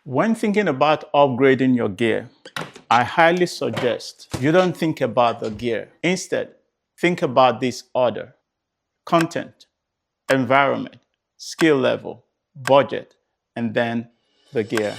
When thinking about upgrading your gear, I highly suggest you don't think about the gear. Instead, think about this order: content, environment, skill level, budget, and then the gear.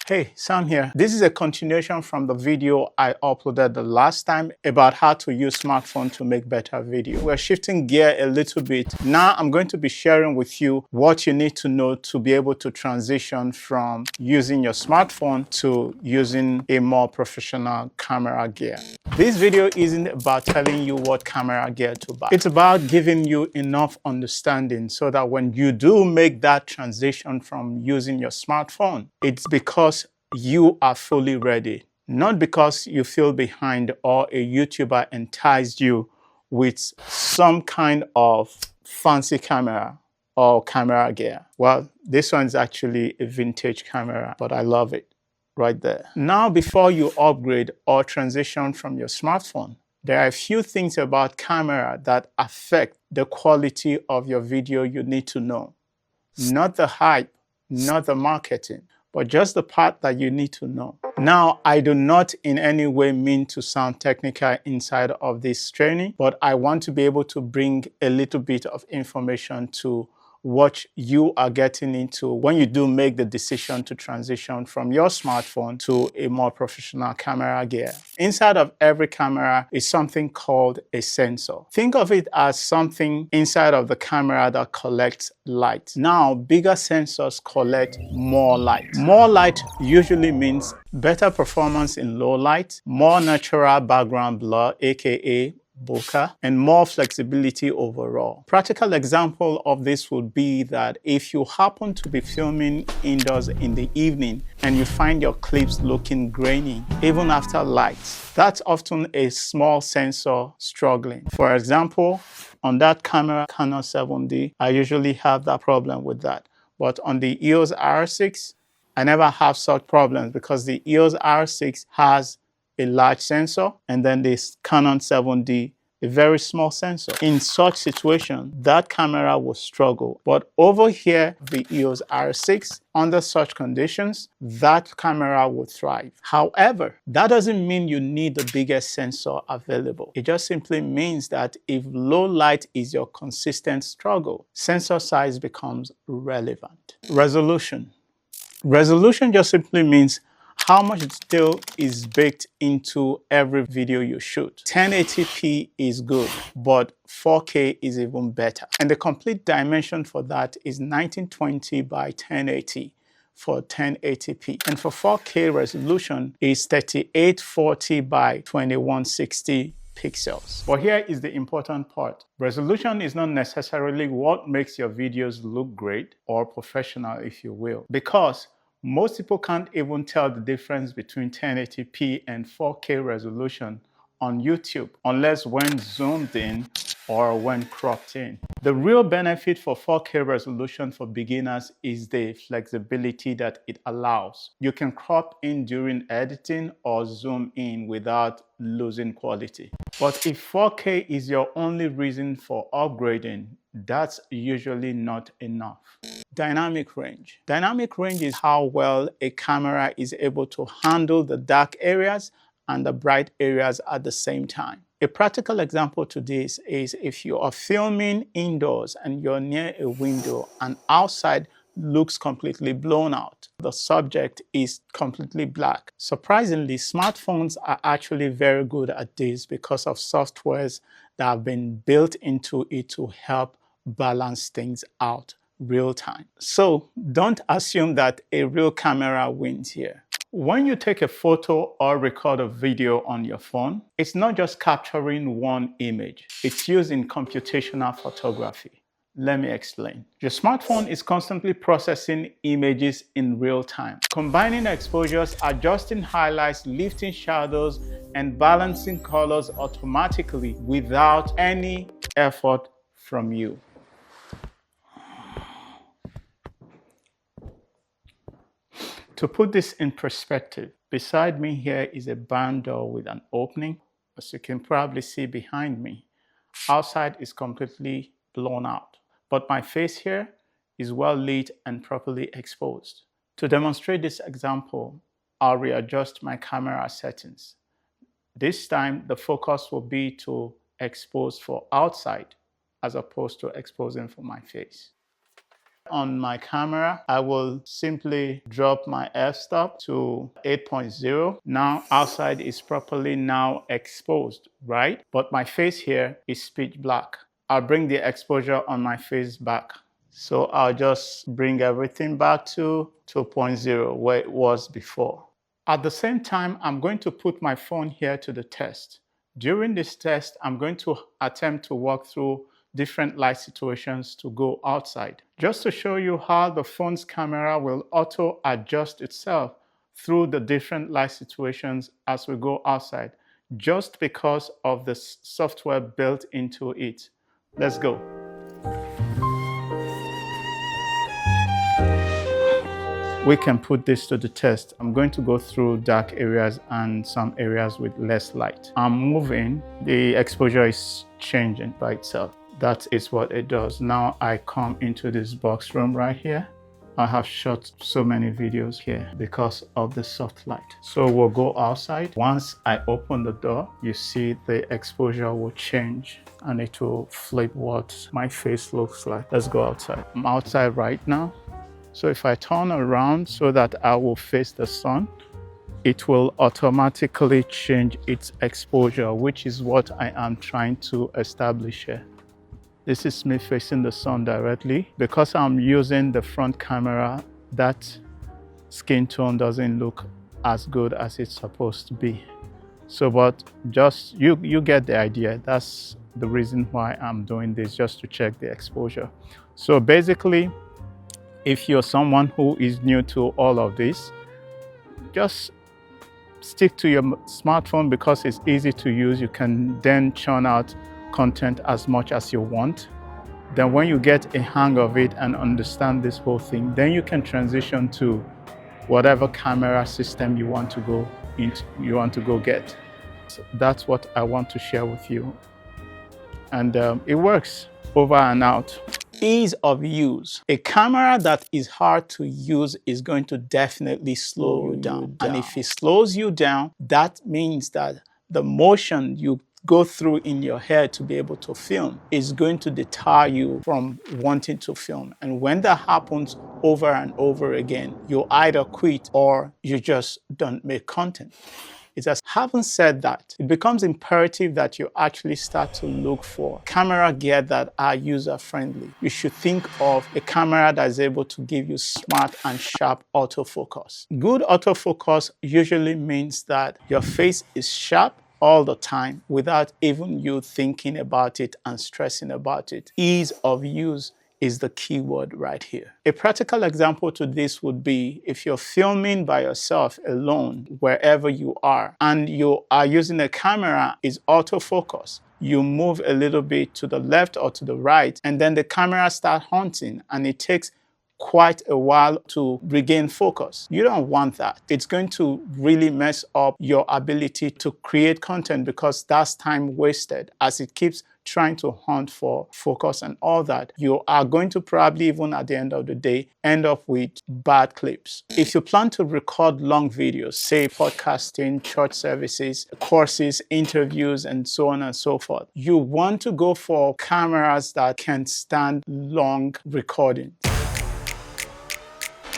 Hey, Sam here. This is a continuation from the video I uploaded the last time about how to use smartphone to make better video. We're shifting gear a little bit. Now I'm going to be sharing with you what you need to know to be able to transition from using your smartphone to using a more professional camera gear. This video isn't about telling you what camera gear to buy. It's about giving you enough understanding so that when you do make that transition from using your smartphone, it's because you are fully ready, not because you feel behind or a YouTuber enticed you with some kind of fancy camera or camera gear. Well, this one's actually a vintage camera, but I love it. Right there. Now, before you upgrade or transition from your smartphone, there are a few things about camera that affect the quality of your video you need to know. Not the hype, not the marketing, but just the part that you need to know. Now, I do not in any way mean to sound technical inside of this training, but I want to be able to bring a little bit of information to what you are getting into when you do make the decision to transition from your smartphone to a more professional camera gear. Inside of every camera is something called a sensor. Think of it as something inside of the camera that collects light. Now, bigger sensors collect more light. More light usually means better performance in low light, more natural background blur, aka bokeh, and more flexibility overall. Practical example of this would be that if you happen to be filming indoors in the evening and you find your clips looking grainy, even after lights, that's often a small sensor struggling. For example, on that camera, Canon 7D, I usually have that problem with that. But on the EOS R6, I never have such problems because the EOS R6 has a large sensor, and then this Canon 7D, a very small sensor. In such situation, that camera will struggle. But over here, the EOS R6, under such conditions, that camera will thrive. However, that doesn't mean you need the biggest sensor available. It just simply means that if low light is your consistent struggle, sensor size becomes relevant. Resolution. Resolution just simply means how much detail is baked into every video you shoot. 1080p is good, but 4K is even better. And the complete dimension for that is 1920 by 1080 for 1080p. And for 4K resolution is 3840 by 2160 pixels. But here is the important part. Resolution is not necessarily what makes your videos look great or professional, if you will, because most people can't even tell the difference between 1080p and 4K resolution on YouTube unless when zoomed in or when cropped in. The real benefit for 4K resolution for beginners is the flexibility that it allows. You can crop in during editing or zoom in without losing quality. But if 4K is your only reason for upgrading, that's usually not enough. Dynamic range. Dynamic range is how well a camera is able to handle the dark areas and the bright areas at the same time. A practical example to this is if you are filming indoors and you're near a window and outside looks completely blown out. The subject is completely black. Surprisingly, smartphones are actually very good at this because of softwares that have been built into it to help balance things out real time. So don't assume that a real camera wins here. When you take a photo or record a video on your phone, it's not just capturing one image. It's used in computational photography. Let me explain. Your smartphone is constantly processing images in real time, combining exposures, adjusting highlights, lifting shadows, and balancing colors automatically without any effort from you. To put this in perspective, beside me here is a barn door with an opening, as you can probably see behind me. Outside is completely blown out, but my face here is well lit and properly exposed. To demonstrate this example, I'll readjust my camera settings. This time, the focus will be to expose for outside as opposed to exposing for my face. On my camera, I will simply drop my f-stop to 8.0. Now outside is properly now exposed, right? But my face here is pitch black. I'll bring the exposure on my face back. So I'll just bring everything back to 2.0 where it was before. At the same time, I'm going to put my phone here to the test. During this test, I'm going to attempt to walk through different light situations to go outside. Just to show you how the phone's camera will auto-adjust itself through the different light situations as we go outside, just because of the software built into it. Let's go. We can put this to the test. I'm going to go through dark areas and some areas with less light. I'm moving, the exposure is changing by itself. That is what it does. Now I come into this box room right here. I have shot so many videos here because of the soft light. So we'll go outside. Once I open the door, you see the exposure will change and it will flip what my face looks like. Let's go outside. I'm outside right now. So if I turn around so that I will face the sun, it will automatically change its exposure, which is what I am trying to establish here. This is me facing the sun directly. Because I'm using the front camera, that skin tone doesn't look as good as it's supposed to be. So, but just, you get the idea. That's the reason why I'm doing this, just to check the exposure. So basically, if you're someone who is new to all of this, just stick to your smartphone because it's easy to use. You can then churn out content as much as you want. Then when you get a hang of it and understand this whole thing, then you can transition to whatever camera system you want to go get. So that's what I want to share with you. And it works. Over and out. Ease of use. A camera that is hard to use is going to definitely slow you down. And if it slows you down, that means that the motion you go through in your head to be able to film is going to deter you from wanting to film. And when that happens over and over again, you either quit or you just don't make content. It has, having said that, it becomes imperative that you actually start to look for camera gear that are user-friendly. You should think of a camera that is able to give you smart and sharp autofocus. Good autofocus usually means that your face is sharp all the time without even you thinking about it and stressing about it. Ease of use is the key word right here. A practical example to this would be if you're filming by yourself alone, wherever you are, and you are using a camera is autofocus. You move a little bit to the left or to the right, and then the camera starts hunting, and it takes quite a while to regain focus. You don't want that. It's going to really mess up your ability to create content because that's time wasted as it keeps trying to hunt for focus and all that. You are going to probably, even at the end of the day, end up with bad clips. If you plan to record long videos, say podcasting, church services, courses, interviews, and so on and so forth, you want to go for cameras that can stand long recording.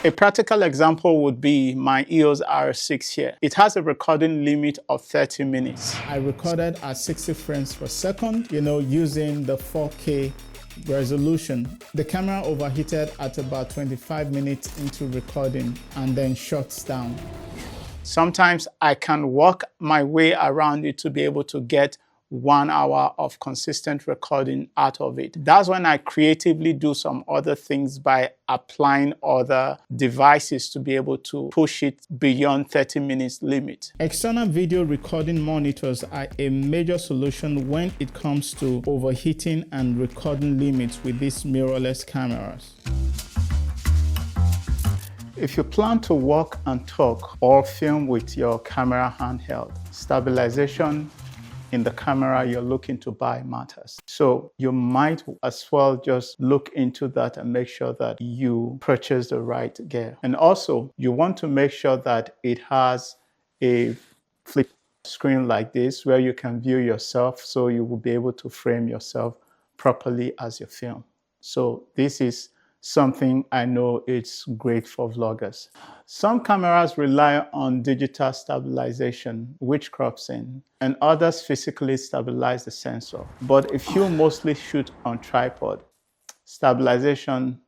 A practical example would be my EOS R6 here. It has a recording limit of 30 minutes. I recorded at 60 frames per second, using the 4K resolution. The camera overheated at about 25 minutes into recording and then shuts down. Sometimes I can work my way around it to be able to get 1 hour of consistent recording out of it. That's when I creatively do some other things by applying other devices to be able to push it beyond 30 minutes limit. External video recording monitors are a major solution when it comes to overheating and recording limits with these mirrorless cameras. If you plan to walk and talk or film with your camera handheld, stabilization in the camera you're looking to buy matters. So you might as well just look into that and make sure that you purchase the right gear. And also, you want to make sure that it has a flip screen like this where you can view yourself, so you will be able to frame yourself properly as you film. So this is something I know it's great for vloggers. Some cameras rely on digital stabilization, which crops in, and others physically stabilize the sensor. But if you mostly shoot on tripod, stabilization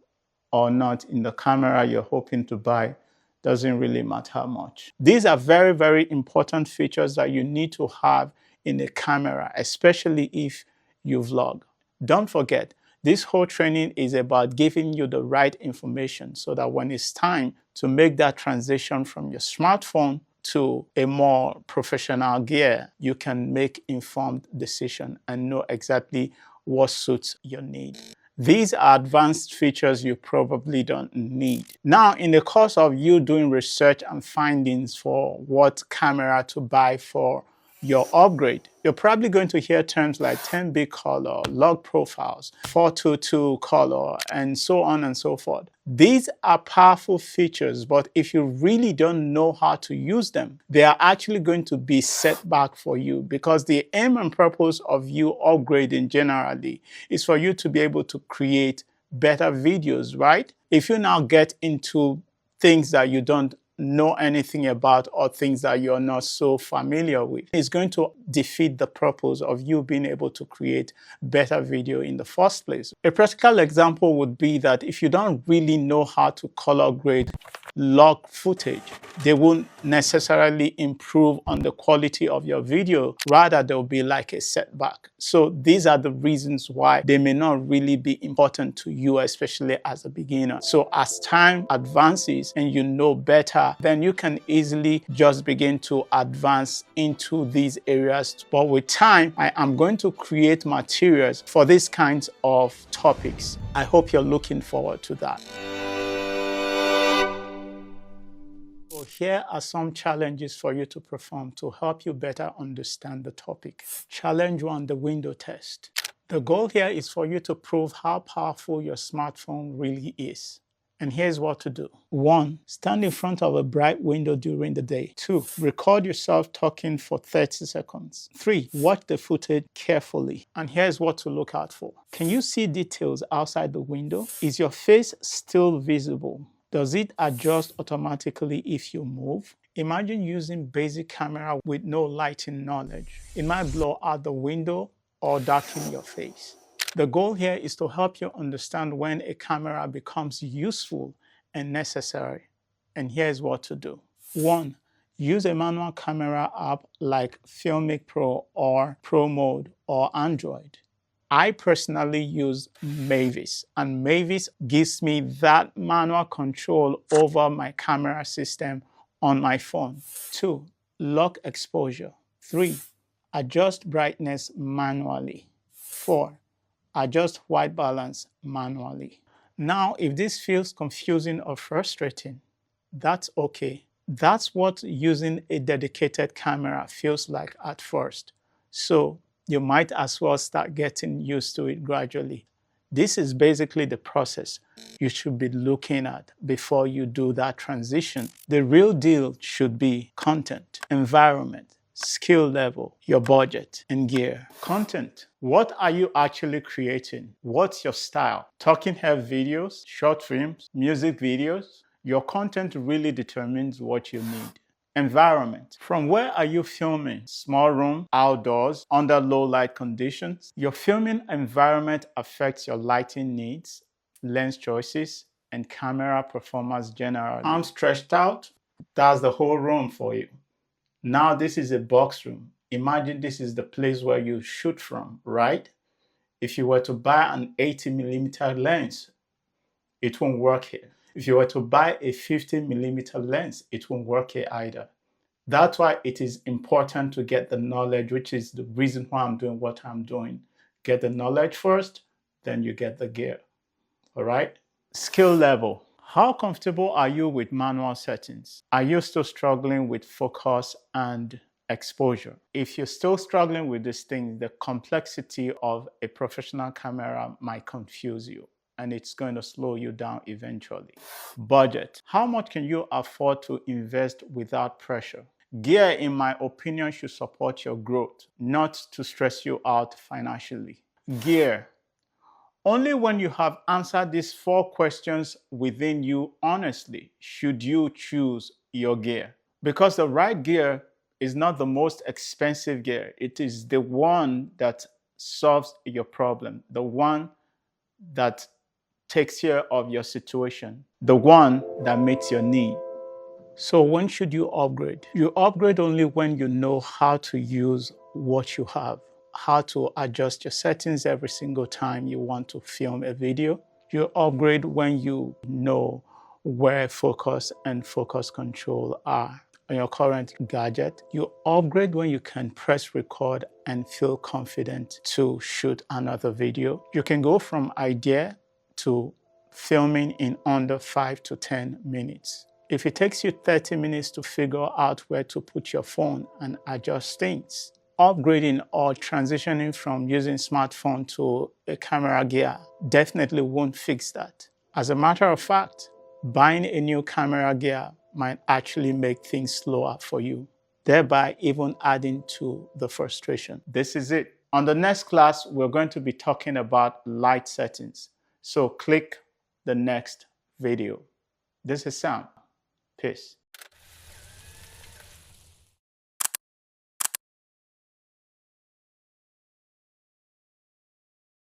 or not in the camera you're hoping to buy doesn't really matter much. These are very, very important features that you need to have in a camera, especially if you vlog. Don't forget, this whole training is about giving you the right information so that when it's time to make that transition from your smartphone to a more professional gear, you can make informed decision and know exactly what suits your need. These are advanced features you probably don't need. Now, in the course of you doing research and findings for what camera to buy for your upgrade, you're probably going to hear terms like 10-bit color, log profiles, 422 color, and so on and so forth. These are powerful features, but if you really don't know how to use them, they are actually going to be setback for you, because the aim and purpose of you upgrading generally is for you to be able to create better videos, right? If you now get into things that you don't know anything about or things that you're not so familiar with, it's going to defeat the purpose of you being able to create better video in the first place. A practical example would be that if you don't really know how to color grade log footage, they won't necessarily improve on the quality of your video. Rather, there will be like a setback. So these are the reasons why they may not really be important to you, especially as a beginner. So as time advances and you know better, then you can easily just begin to advance into these areas. But with time, I am going to create materials for these kinds of topics. I hope you're looking forward to that. So here are some challenges for you to perform to help you better understand the topic. Challenge 1, the window test. The goal here is for you to prove how powerful your smartphone really is. And here's what to do. 1, stand in front of a bright window during the day. 2, record yourself talking for 30 seconds. 3, watch the footage carefully. And here's what to look out for. Can you see details outside the window? Is your face still visible? Does it adjust automatically if you move? Imagine using basic camera with no lighting knowledge. It might blow out the window or darken your face. The goal here is to help you understand when a camera becomes useful and necessary. And here's what to do. 1, use a manual camera app like Filmic Pro or Pro Mode or Android. I personally use Mavis, and Mavis gives me that manual control over my camera system on my phone. 2, lock exposure. 3, adjust brightness manually. 4, adjust white balance manually. Now, if this feels confusing or frustrating, that's okay. That's what using a dedicated camera feels like at first. So you might as well start getting used to it gradually. This is basically the process you should be looking at before you do that transition. The real deal should be content, environment, skill level, your budget, and gear. Content. What are you actually creating? What's your style? Talking head videos, short films, music videos? Your content really determines what you need. Environment. From where are you filming? Small room, outdoors, under low light conditions? Your filming environment affects your lighting needs, lens choices, and camera performance generally. Arms stretched out, that's the whole room for you. Now this is a box room. Imagine this is the place where you shoot from, right? If you were to buy an 80mm lens, it won't work here. If you were to buy a 50mm lens, it won't work here either. That's why it is important to get the knowledge, which is the reason why I'm doing what I'm doing. Get the knowledge first, then you get the gear. All right? Skill level. How comfortable are you with manual settings? Are you still struggling with focus and exposure. If you're still struggling with this thing, the complexity of a professional camera might confuse you and it's going to slow you down eventually. Budget. How much can you afford to invest without pressure? Gear, in my opinion, should support your growth, not to stress you out financially. Gear. Only when you have answered these 4 questions within you honestly should you choose your gear. Because the right gear is not the most expensive gear. It is the one that solves your problem, the one that takes care of your situation, the one that meets your need. So when should you upgrade? You upgrade only when you know how to use what you have, how to adjust your settings every single time you want to film a video. You upgrade when you know where focus and focus control are on your current gadget. You upgrade when you can press record and feel confident to shoot another video. You can go from idea to filming in under 5 to 10 minutes. If it takes you 30 minutes to figure out where to put your phone and adjust things, upgrading or transitioning from using smartphone to a camera gear definitely won't fix that. As a matter of fact, buying a new camera gear might actually make things slower for you, thereby even adding to the frustration. This is it. On the next class, we're going to be talking about light settings. So click the next video. This is Sam. Peace.